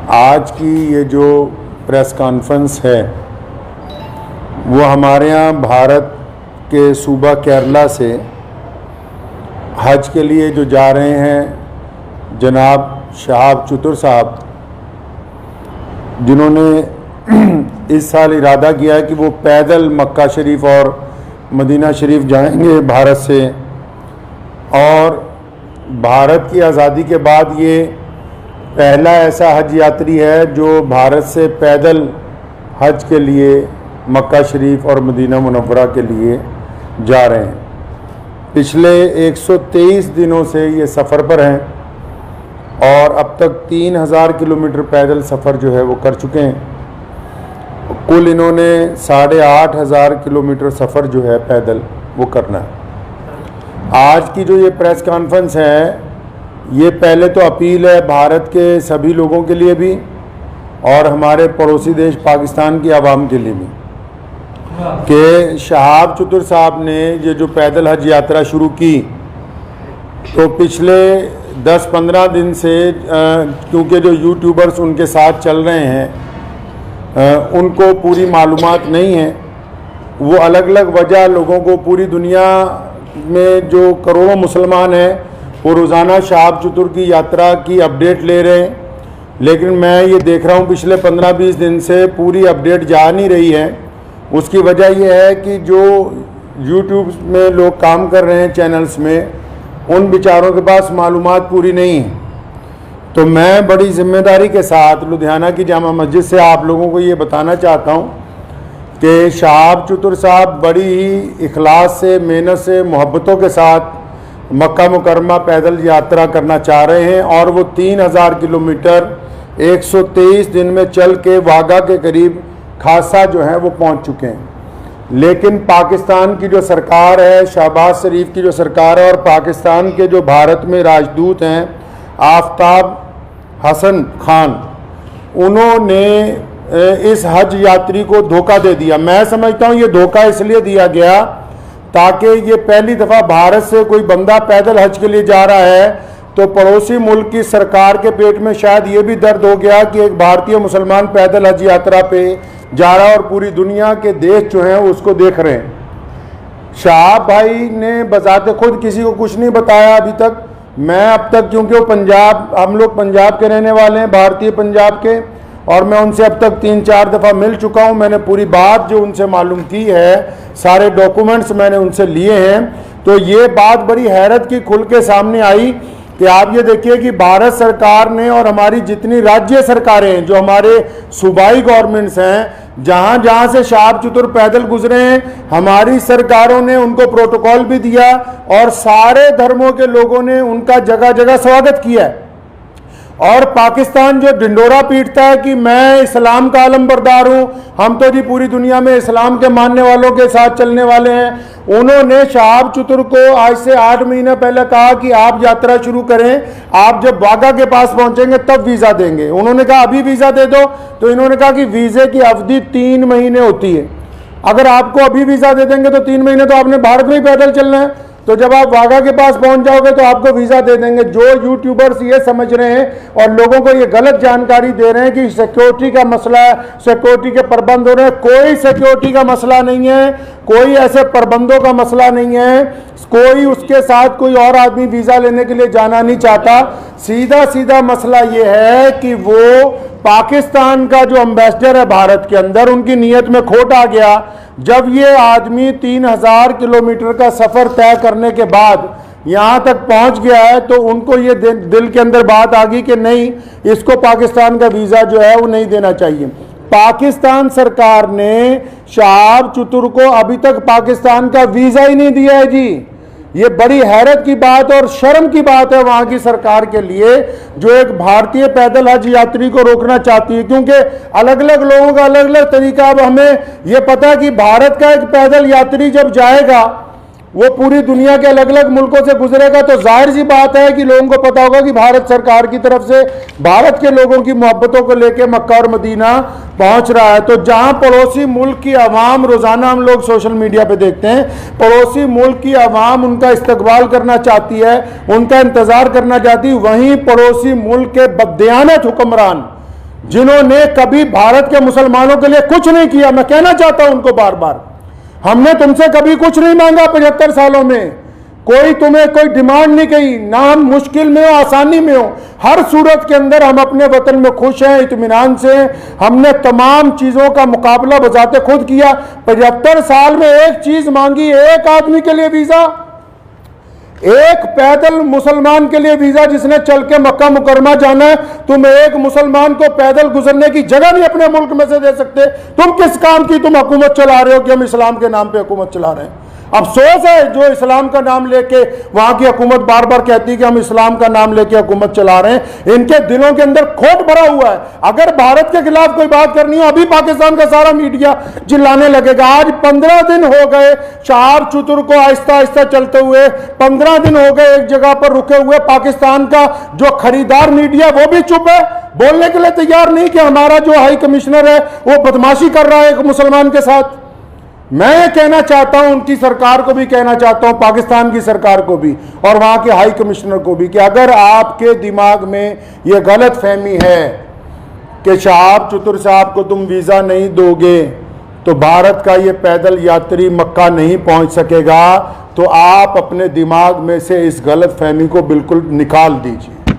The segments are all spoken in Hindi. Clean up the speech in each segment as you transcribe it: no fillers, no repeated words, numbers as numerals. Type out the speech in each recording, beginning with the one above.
आज की ये जो प्रेस कॉन्फ्रेंस है वो हमारे यहाँ भारत के सूबा केरला से हज के लिए जो जा रहे हैं जनाब शहाब चतुर साहब, जिन्होंने इस साल इरादा किया है कि वो पैदल मक्का शरीफ और मदीना शरीफ जाएंगे भारत से, और भारत की आज़ादी के बाद ये पहला ऐसा हज यात्री है जो भारत से पैदल हज के लिए मक्का शरीफ और मदीना मुनव्वरा के लिए जा रहे हैं। पिछले 123 दिनों से ये सफ़र पर हैं और अब तक 3000 किलोमीटर पैदल सफ़र जो है वो कर चुके हैं। कुल इन्होंने 8500 किलोमीटर सफ़र जो है पैदल वो करना है। आज की जो ये प्रेस कॉन्फ्रेंस है ये पहले तो अपील है भारत के सभी लोगों के लिए भी और हमारे पड़ोसी देश पाकिस्तान की आवाम के लिए भी कि शहाब चतुर साहब ने ये जो पैदल हज यात्रा शुरू की तो पिछले 10-15 दिन से क्योंकि जो यूट्यूबर्स उनके साथ चल रहे हैं उनको पूरी मालूमात नहीं है, वो अलग अलग वजह लोगों को, पूरी दुनिया में जो करोड़ों मुसलमान हैं वो रोज़ाना शहाब चतुर की यात्रा की अपडेट ले रहे हैं, लेकिन मैं ये देख रहा हूँ पिछले 15-20 दिन से पूरी अपडेट जा नहीं रही है। उसकी वजह यह है कि जो यूट्यूब में लोग काम कर रहे हैं चैनल्स में, उन बेचारों के पास मालूमात पूरी नहीं है। तो मैं बड़ी ज़िम्मेदारी के साथ लुधियाना की जामा मस्जिद से आप लोगों को ये बताना चाहता हूँ कि शहाब चतुर साहब बड़ी ही इखलास से, मेहनत से, मोहब्बतों के साथ मक्का मुकरमा पैदल यात्रा करना चाह रहे हैं और वो 3000 किलोमीटर 123 दिन में चल के वाघा के करीब खासा जो है वो पहुंच चुके हैं। लेकिन पाकिस्तान की जो सरकार है, शहबाज शरीफ की जो सरकार है और पाकिस्तान के जो भारत में राजदूत हैं आफ्ताब हसन खान, उन्होंने इस हज यात्री को धोखा दे दिया। मैं समझता हूँ ये धोखा इसलिए दिया गया ताकि ये पहली दफ़ा भारत से कोई बंदा पैदल हज के लिए जा रहा है तो पड़ोसी मुल्क की सरकार के पेट में शायद ये भी दर्द हो गया कि एक भारतीय मुसलमान पैदल हज यात्रा पे जा रहा है और पूरी दुनिया के देश जो हैं उसको देख रहे हैं। शहाब भाई ने बजाते खुद किसी को कुछ नहीं बताया अभी तक। मैं अब तक, क्योंकि वो पंजाब, हम लोग पंजाब के रहने वाले हैं, भारतीय पंजाब के, और मैं उनसे अब तक 3-4 दफ़ा मिल चुका हूँ। मैंने पूरी बात जो उनसे मालूम की है, सारे डॉक्यूमेंट्स मैंने उनसे लिए हैं। तो ये बात बड़ी हैरत की खुल के सामने आई कि आप ये देखिए कि भारत सरकार ने और हमारी जितनी राज्य सरकारें हैं, जो हमारे सूबाई गवर्नमेंट्स हैं, जहाँ जहाँ से शहाब चतुर पैदल गुजरे हैं, हमारी सरकारों ने उनको प्रोटोकॉल भी दिया और सारे धर्मों के लोगों ने उनका जगह जगह स्वागत किया है। और पाकिस्तान जो ढिंडोरा पीटता है कि मैं इस्लाम का आलमबरदार हूँ, हम तो जी पूरी दुनिया में इस्लाम के मानने वालों के साथ चलने वाले हैं, उन्होंने शहाब चतुर को आज से 8 महीने पहले कहा कि आप यात्रा शुरू करें, आप जब वाघा के पास पहुंचेंगे तब वीज़ा देंगे। उन्होंने कहा अभी वीज़ा दे दो, तो इन्होंने कहा कि वीज़े की अवधि 3 महीने होती है। अगर आपको अभी वीज़ा दे देंगे तो 3 महीने तो आपने भारत में ही पैदल चलना है, तो जब आप वाघा के पास पहुंच जाओगे तो आपको वीज़ा दे देंगे। जो यूट्यूबर्स ये समझ रहे हैं और लोगों को ये गलत जानकारी दे रहे हैं कि सिक्योरिटी का मसला है, सिक्योरिटी के प्रबंध हो रहे हैं, कोई सिक्योरिटी का मसला नहीं है, कोई ऐसे प्रबंधों का मसला नहीं है, कोई उसके साथ कोई और आदमी वीज़ा लेने के लिए जाना नहीं चाहता। सीधा सीधा मसला ये है कि वो पाकिस्तान का जो एम्बेसडर है भारत के अंदर, उनकी नीयत में खोट आ गया। जब ये आदमी 3000 किलोमीटर का सफ़र तय करने के बाद यहाँ तक पहुँच गया है तो उनको ये दिल के अंदर बात आ गई कि नहीं, इसको पाकिस्तान का वीज़ा जो है वो नहीं देना चाहिए। पाकिस्तान सरकार ने शहाब चतुर को अभी तक पाकिस्तान का वीज़ा ही नहीं दिया है जी। ये बड़ी हैरत की बात और शर्म की बात है वहाँ की सरकार के लिए, जो एक भारतीय पैदल हज यात्री को रोकना चाहती है, क्योंकि अलग अलग लोगों का अलग अलग तरीका। अब हमें ये पता है कि भारत का एक पैदल यात्री जब जाएगा वो पूरी दुनिया के अलग अलग मुल्कों से गुजरेगा, तो जाहिर सी बात है कि लोगों को पता होगा कि भारत सरकार की तरफ से भारत के लोगों की मोहब्बतों को लेकर मक्का और मदीना पहुंच रहा है। तो जहां पड़ोसी मुल्क की आवाम, रोज़ाना हम लोग सोशल मीडिया पे देखते हैं, पड़ोसी मुल्क की आवाम उनका इस्तकबाल करना चाहती है, उनका इंतज़ार करना चाहती है, वहीं पड़ोसी मुल्क के बददियानत हुक्मरान जिन्होंने कभी भारत के मुसलमानों के लिए कुछ नहीं किया। मैं कहना चाहता हूं उनको बार बार, हमने तुमसे कभी कुछ नहीं मांगा 75 सालों में, कोई तुम्हें कोई डिमांड नहीं की, ना हम मुश्किल में हो आसानी में हो, हर सूरत के अंदर हम अपने वतन में खुश हैं, इत्मीनान से। हमने तमाम चीजों का मुकाबला बजाते खुद किया। 75 साल में एक चीज मांगी, एक आदमी के लिए वीजा, एक पैदल मुसलमान के लिए वीजा जिसने चल के मक्का मुकरमा जाना है। तुम एक मुसलमान को पैदल गुजरने की जगह नहीं अपने मुल्क में से दे सकते। तुम किस काम की तुम हुकूमत चला रहे हो कि हम इस्लाम के नाम पे हुकूमत चला रहे हैं। अफसोस है जो इस्लाम का नाम लेके वहां की हुकूमत बार बार कहती है कि हम इस्लाम का नाम लेके हुकूमत चला रहे हैं, इनके दिलों के अंदर खोट भरा हुआ है। अगर भारत के खिलाफ कोई बात करनी हो, अभी पाकिस्तान का सारा मीडिया चिल्लाने लगेगा। आज 15 दिन हो गए शहाब चतुर को आहिस्ता आहिस्ता चलते हुए, 15 दिन हो गए एक जगह पर रुके हुए। पाकिस्तान का जो खरीदार मीडिया वो भी चुप है, बोलने के लिए तैयार नहीं कि हमारा जो हाई कमिश्नर है वो बदमाशी कर रहा है एक मुसलमान के साथ। मैं ये कहना चाहता हूं, उनकी सरकार को भी कहना चाहता हूं, पाकिस्तान की सरकार को भी और वहां के हाई कमिश्नर को भी, कि अगर आपके दिमाग में ये गलत फहमी है कि शहाब चतुर साहब को तुम वीज़ा नहीं दोगे तो भारत का ये पैदल यात्री मक्का नहीं पहुंच सकेगा, तो आप अपने दिमाग में से इस गलत फहमी को बिल्कुल निकाल दीजिए।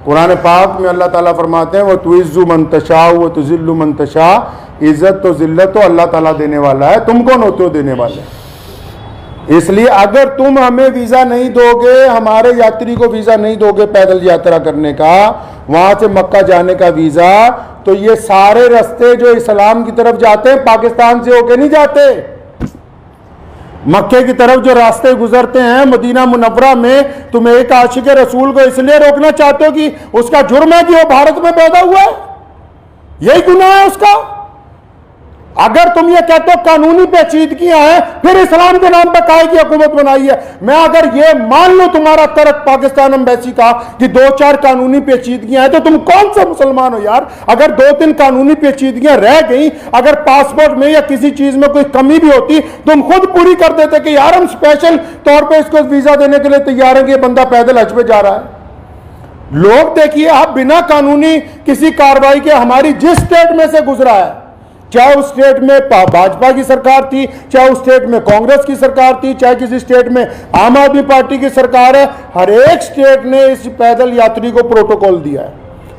कुरान पाक में अल्लाह ताला फरमाते हैं, वो तुइज़्ज़ु मन तशा व तुज़िल्लु मन तशा, इज्जत तो जिल्लत तो अल्लाह ताला देने वाला है, तुम कौन होते हो देने वाले। इसलिए अगर तुम हमें वीज़ा नहीं दोगे, हमारे यात्री को वीज़ा नहीं दोगे पैदल यात्रा करने का, वहां से मक्का जाने का वीज़ा, तो ये सारे रास्ते जो इस्लाम की तरफ जाते हैं पाकिस्तान से होके नहीं जाते। मक्के की तरफ जो रास्ते गुजरते हैं मदीना मुनव्वरा में, तुम एक आशिक रसूल को इसलिए रोकना चाहते हो कि उसका जुर्म है कि वो भारत में पैदा हुआ है, यही गुनाह है उसका। अगर तुम ये कहते हो कानूनी पेचीदगियां हैं, फिर इस्लाम के नाम पर काहे की हुकूमत बनाई है। मैं अगर ये मान लो तुम्हारा तर्क पाकिस्तान एम्बेसी का कि 2-4 कानूनी पेचीदगियां हैं, तो तुम कौन सा मुसलमान हो यार। अगर 2-3 कानूनी पेचीदगियां रह गई, अगर पासपोर्ट में या किसी चीज में कोई कमी भी होती, तुम खुद पूरी कर देते कि यार हम स्पेशल तौर पर इसको वीजा देने के लिए तैयार है कि ये बंदा पैदल हज पे जा रहा है। लोग देखिए, आप बिना कानूनी किसी कार्रवाई के हमारी जिस स्टेट में से गुजरा है, चाहे उस स्टेट में भाजपा की सरकार थी, चाहे उस स्टेट में कांग्रेस की सरकार थी, चाहे किसी स्टेट में आम आदमी पार्टी की सरकार है, हर एक स्टेट ने इस पैदल यात्री को प्रोटोकॉल दिया है,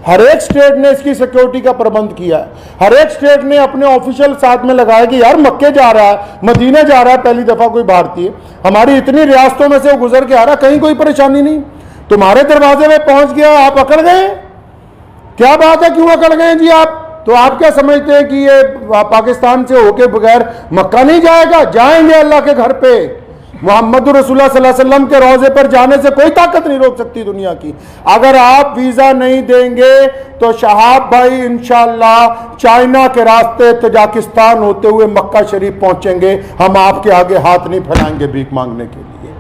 हर एक स्टेट ने इसकी सिक्योरिटी का प्रबंध किया है, हर एक स्टेट ने अपने ऑफिशियल साथ में लगाया कि यार मक्के जा रहा है, मदीने जा रहा है पहली दफा कोई भारतीय, हमारी इतनी रियासतों में से वो गुजर के आ रहा, कहीं कोई परेशानी नहीं। तुम्हारे दरवाजे में पहुंच गया, आप अकड़ गए, क्या बात है, क्यों अकड़ गए जी आप। तो आप क्या समझते हैं कि ये पाकिस्तान से होके बगैर मक्का नहीं जाएगा? जाएंगे अल्लाह के घर पे। मोहम्मद रसूलुल्लाह सल्लल्लाहु अलैहि वसल्लम के रोजे पर जाने से कोई ताकत नहीं रोक सकती दुनिया की। अगर आप वीजा नहीं देंगे तो शहाब भाई इंशाअल्लाह चाइना के रास्ते तजाकिस्तान होते हुए मक्का शरीफ पहुंचेंगे। हम आपके आगे हाथ नहीं फैलाएंगे भीख मांगने के लिए।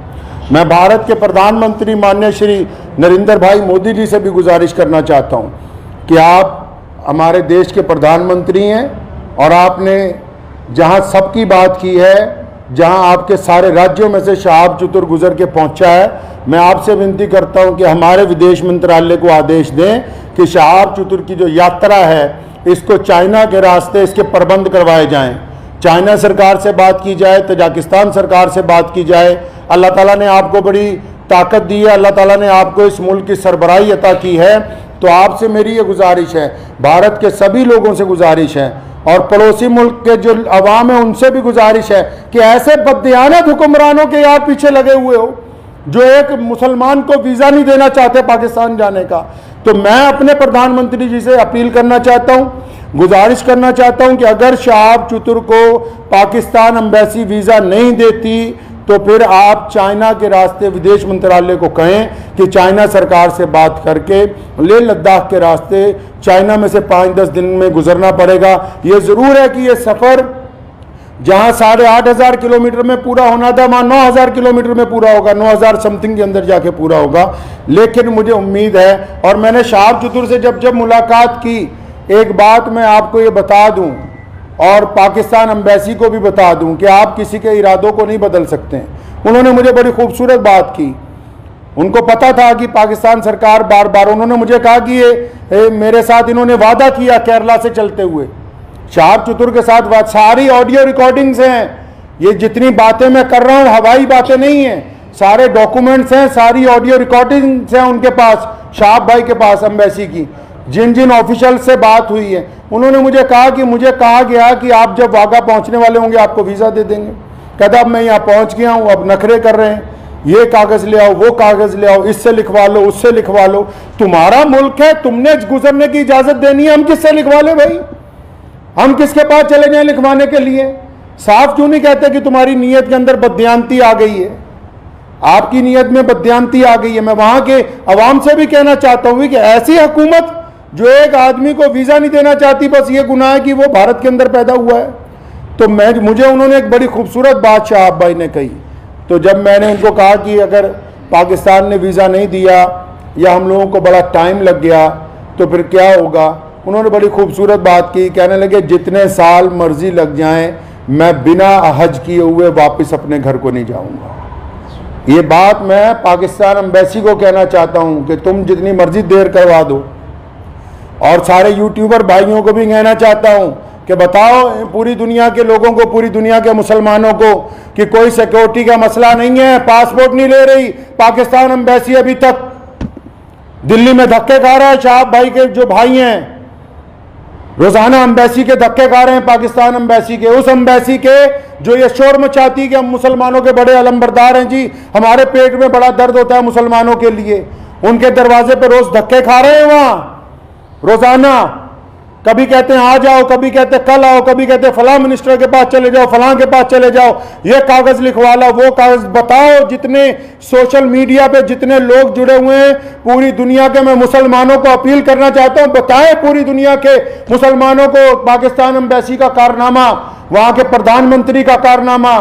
मैं भारत के प्रधानमंत्री माननीय श्री नरेंद्र भाई मोदी जी से भी गुजारिश करना चाहता हूं कि आप हमारे देश के प्रधानमंत्री हैं और आपने जहां सबकी बात की है, जहां आपके सारे राज्यों में से शहाब चतुर गुजर के पहुंचा है, मैं आपसे विनती करता हूं कि हमारे विदेश मंत्रालय को आदेश दें कि शहाब चतुर की जो यात्रा है इसको चाइना के रास्ते इसके प्रबंध करवाए जाएं। चाइना सरकार से बात की जाए, तजाकिस्तान सरकार से बात की जाए। अल्लाह ताला ने आपको बड़ी ताकत दी है, अल्लाह ताला ने आपको इस मुल्क की सरबराही अता की है, तो आपसे मेरी ये गुजारिश है, भारत के सभी लोगों से गुजारिश है और पड़ोसी मुल्क के जो अवाम है उनसे भी गुजारिश है कि ऐसे बददियानत हुक्मरानों के यार पीछे लगे हुए हो जो एक मुसलमान को वीज़ा नहीं देना चाहते पाकिस्तान जाने का। तो मैं अपने प्रधानमंत्री जी से अपील करना चाहता हूँ, गुजारिश करना चाहता हूँ कि अगर शहाब चतुर को पाकिस्तान एम्बेसी वीज़ा नहीं देती तो फिर आप चाइना के रास्ते विदेश मंत्रालय को कहें कि चाइना सरकार से बात करके लेह लद्दाख के रास्ते चाइना में से 5-10 दिन में गुजरना पड़ेगा। ये ज़रूर है कि ये सफ़र जहां 8,500 किलोमीटर में पूरा होना था वहां 9,000 किलोमीटर में पूरा होगा, 9,000 समथिंग के अंदर जाके पूरा होगा। लेकिन मुझे उम्मीद है, और मैंने शहाब चतुर से जब मुलाकात की, एक बात मैं आपको ये बता दूं और पाकिस्तान एम्बेसी को भी बता दूं कि आप किसी के इरादों को नहीं बदल सकते। उन्होंने मुझे बड़ी खूबसूरत बात की उनको पता था कि पाकिस्तान सरकार बार बार, उन्होंने मुझे कहा कि ये मेरे साथ इन्होंने वादा किया केरला से चलते हुए, शहाब चतुर के साथ सारी ऑडियो रिकॉर्डिंग्स हैं, ये जितनी बातें मैं कर रहा हूं हवाई बातें नहीं हैं, सारे डॉक्यूमेंट्स हैं, सारी ऑडियो रिकॉर्डिंग्स हैं उनके पास, शहाब भाई के पास एम्बेसी की, जिन जिन ऑफिशियल से बात हुई है। उन्होंने मुझे कहा कि मुझे कहा गया कि आप जब वाघा पहुंचने वाले होंगे आपको वीज़ा दे देंगे। कहता अब मैं यहाँ पहुंच गया हूँ, अब नखरे कर रहे हैं, ये कागज़ ले आओ, वो कागज़ ले आओ, इससे लिखवा लो, उससे लिखवा लो। तुम्हारा मुल्क है, तुमने गुजरने की इजाज़त देनी है, हम किससे लिखवा ले भाई? हम किसके पास चले जाएं लिखवाने के लिए? साफ क्यों नहीं कहते कि तुम्हारी नीयत के अंदर बदयांती आ गई है, आपकी नीयत में बदयांती आ गई है। मैं वहां के अवाम से भी कहना चाहता हूं कि ऐसी हुकूमत जो एक आदमी को वीज़ा नहीं देना चाहती, बस ये गुनाह है कि वो भारत के अंदर पैदा हुआ है। तो मुझे उन्होंने एक बड़ी खूबसूरत बात शहाब भाई ने कही। तो जब मैंने उनको कहा कि अगर पाकिस्तान ने वीज़ा नहीं दिया या हम लोगों को बड़ा टाइम लग गया तो फिर क्या होगा, उन्होंने बड़ी खूबसूरत बात की। कहने लगे जितने साल मर्जी लग जाएं, मैं बिना हज किए हुए वापस अपने घर को नहीं जाऊंगा। ये बात मैं पाकिस्तान एम्बेसी को कहना चाहता हूं कि तुम जितनी मर्जी देर करवा दो, और सारे यूट्यूबर भाइयों को भी कहना चाहता हूं कि बताओ पूरी दुनिया के लोगों को, पूरी दुनिया के मुसलमानों को कि कोई सिक्योरिटी का मसला नहीं है, पासपोर्ट नहीं ले रही पाकिस्तान एम्बेसी। अभी तक दिल्ली में धक्के खा रहा है, शहाब भाई के जो भाई हैं रोजाना एम्बेसी के धक्के खा रहे हैं, पाकिस्तान एम्बेसी के, उस एम्बेसी के जो ये शोर मचाती कि हम मुसलमानों के बड़े अलंबरदार हैं जी, हमारे पेट में बड़ा दर्द होता है मुसलमानों के लिए। उनके दरवाजे पे रोज धक्के खा रहे हैं वहां रोजाना। कभी कहते हैं आ जाओ, कभी कहते हैं कल आओ, कभी कहते हैं फलां मिनिस्टर के पास चले जाओ, फलां के पास चले जाओ, ये कागज लिखवा लो, वो कागज। बताओ जितने सोशल मीडिया पे जितने लोग जुड़े हुए हैं पूरी दुनिया के, मैं मुसलमानों को अपील करना चाहता हूं, बताएं पूरी दुनिया के मुसलमानों को पाकिस्तान एम्बेसी का कारनामा, वहां के प्रधानमंत्री का कारनामा।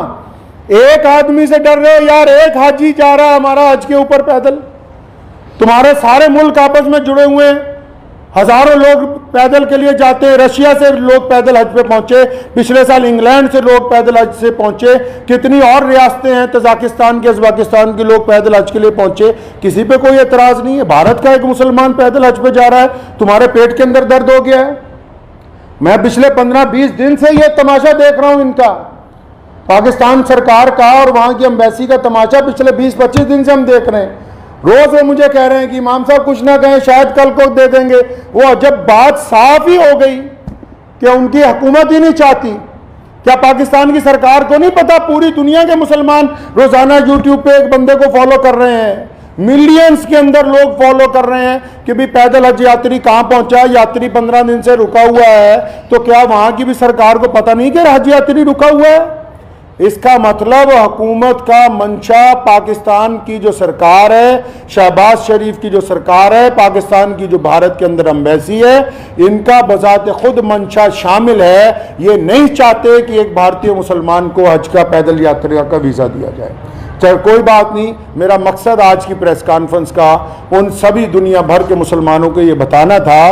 एक आदमी से डर रहे हो यार, एक हाजी जा रहा है हमारा हज के ऊपर पैदल, तुम्हारे सारे मुल्क आपस में जुड़े हुए हैं, हजारों लोग पैदल के लिए जाते हैं। रशिया से लोग पैदल हज पे पहुंचे, पिछले साल इंग्लैंड से लोग पैदल हज से पहुंचे, कितनी और रियासतें हैं, तजाकिस्तान के, उज़्बेकिस्तान के लोग पैदल हज के लिए पहुंचे, किसी पे कोई एतराज नहीं है। भारत का एक मुसलमान पैदल हज पे जा रहा है, तुम्हारे पेट के अंदर दर्द हो गया है। मैं पिछले 15-20 दिन से ये तमाशा देख रहा हूं इनका, पाकिस्तान सरकार का और वहां की एम्बेसी का तमाशा पिछले 20-25 दिन से हम देख रहे हैं। रोज वो मुझे कह रहे हैं कि इमाम साहब कुछ ना कहें, शायद कल को दे देंगे। वो जब बात साफ ही हो गई कि उनकी हुकूमत ही नहीं चाहती, क्या पाकिस्तान की सरकार को नहीं पता पूरी दुनिया के मुसलमान रोजाना यूट्यूब पे एक बंदे को फॉलो कर रहे हैं, मिलियंस के अंदर लोग फॉलो कर रहे हैं कि भी पैदल हज यात्री कहां पहुंचा, यात्री 15 दिन से रुका हुआ है, तो क्या वहां की भी सरकार को पता नहीं कि हज यात्री रुका हुआ है? इसका मतलब हुकूमत का मंशा, पाकिस्तान की जो सरकार है, शहबाज शरीफ की जो सरकार है, पाकिस्तान की जो भारत के अंदर एम्बेसी है, इनका बजाते खुद मंशा शामिल है। ये नहीं चाहते कि एक भारतीय मुसलमान को हज का पैदल यात्रा का वीज़ा दिया जाए। चल कोई बात नहीं, मेरा मकसद आज की प्रेस कॉन्फ्रेंस का उन सभी दुनिया भर के मुसलमानों को ये बताना था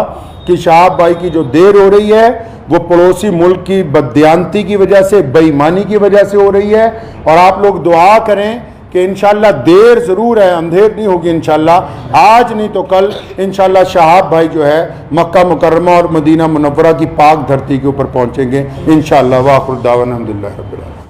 कि शहाब भाई की जो देर हो रही है वो पड़ोसी मुल्क की बदयांती की वजह से, बेईमानी की वजह से हो रही है। और आप लोग दुआ करें कि इंशाल्लाह देर ज़रूर है, अंधेर नहीं होगी इंशाल्लाह, आज नहीं तो कल इंशाल्लाह शहाब भाई जो है मक्का मुकर्रमा और मदीना मुनव्वरा की पाक धरती के ऊपर पहुँचेंगे इंशाल्लाह। वाखिर दावाना अल्हम्दुलिल्लाह रब्बिल आलमीन।